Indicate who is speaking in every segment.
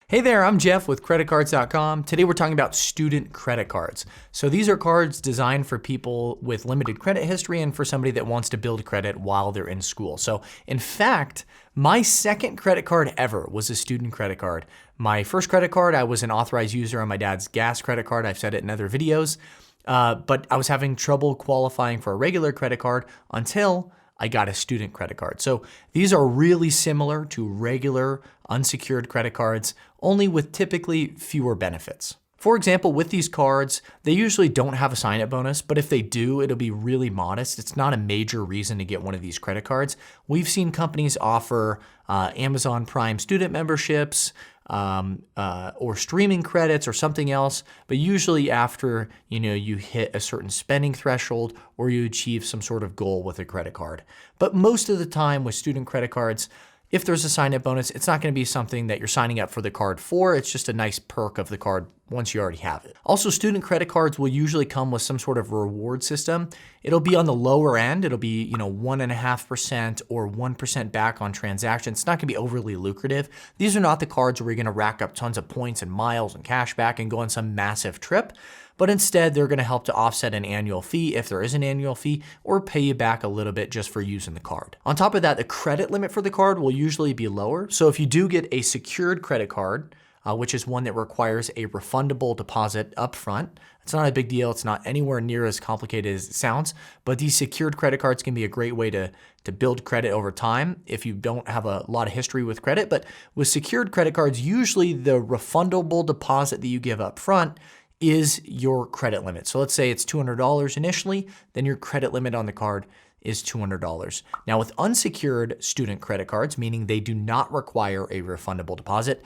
Speaker 1: Hey there, I'm Jeff with CreditCards.com. Today we're talking about student credit cards. So these are cards designed for people with limited credit history and for somebody that wants to build credit while they're in school. So in fact, my second credit card ever was a student credit card. My first credit card, I was an authorized user on my dad's gas credit card. I've said it in other videos, but I was having trouble qualifying for a regular credit card until I got a student credit card. So these are really similar to regular unsecured credit cards, only with typically fewer benefits. For example, with these cards, they usually don't have a sign-up bonus, but if they do, it'll be really modest. It's not a major reason to get one of these credit cards. We've seen companies offer Amazon Prime student memberships, or streaming credits or something else, but usually after you hit a certain spending threshold or you achieve some sort of goal with a credit card. But most of the time with student credit cards, if there's a sign-up bonus, it's not going to be something that you're signing up for the card for. It's just a nice perk of the card once you already have it. Also, student credit cards will usually come with some sort of reward system. It'll be on the lower end. It'll be 1.5% or 1% back on transactions. It's not going to be overly lucrative. These are not the cards where you're going to rack up tons of points and miles and cash back and go on some massive trip. But instead, they're going to help to offset an annual fee if there is an annual fee, or pay you back a little bit just for using the card. On top of that, the credit limit for the card will usually be lower. So if you do get a secured credit card, which is one that requires a refundable deposit upfront, it's not a big deal. It's not anywhere near as complicated as it sounds, but these secured credit cards can be a great way to build credit over time if you don't have a lot of history with credit. But with secured credit cards, usually the refundable deposit that you give up front is your credit limit. So let's say it's $200 initially, then your credit limit on the card is $200. Now with unsecured student credit cards, meaning they do not require a refundable deposit,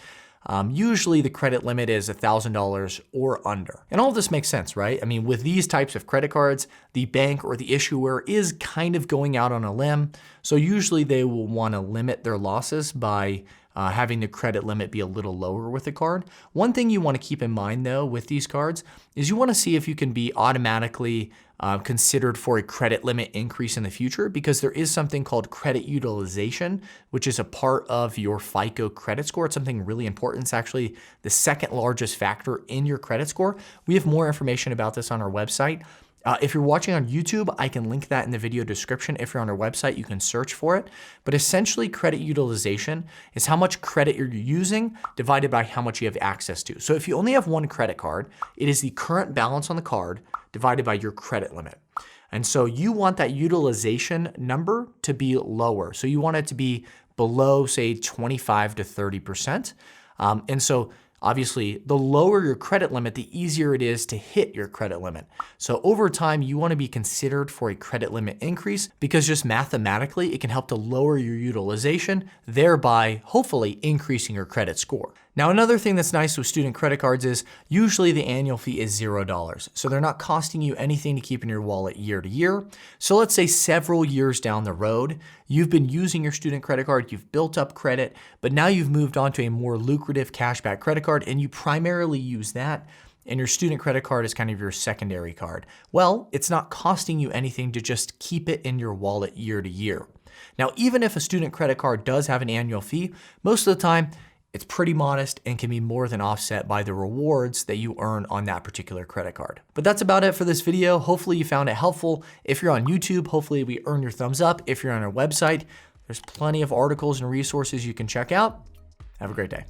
Speaker 1: usually the credit limit is $1,000 or under. And all of this makes sense, right? I mean, with these types of credit cards, the bank or the issuer is kind of going out on a limb. So usually they will want to limit their losses by having the credit limit be a little lower with the card. One thing you want to keep in mind though with these cards is you want to see if you can be automatically considered for a credit limit increase in the future, because there is something called credit utilization, which is a part of your FICO credit score. It's something really important. It's actually the second largest factor in your credit score. We have more information about this on our website. If you're watching on YouTube, I can link that in the video description. If you're on our website, you can search for it. But essentially, credit utilization is how much credit you're using divided by how much you have access to. So if you only have one credit card, it is the current balance on the card divided by your credit limit. And so you want that utilization number to be lower. So you want it to be below, say, 25 to 30%. And so obviously, the lower your credit limit, the easier it is to hit your credit limit. So over time, you want to be considered for a credit limit increase, because just mathematically, it can help to lower your utilization, thereby hopefully increasing your credit score. Now, another thing that's nice with student credit cards is usually the annual fee is $0. So they're not costing you anything to keep in your wallet year to year. So let's say several years down the road, you've been using your student credit card, you've built up credit, but now you've moved on to a more lucrative cashback credit card and you primarily use that, and your student credit card is kind of your secondary card. Well, it's not costing you anything to just keep it in your wallet year to year. Now, even if a student credit card does have an annual fee, most of the time, it's pretty modest and can be more than offset by the rewards that you earn on that particular credit card. But that's about it for this video. Hopefully you found it helpful. If you're on YouTube, hopefully we earn your thumbs up. If you're on our website, there's plenty of articles and resources you can check out. Have a great day.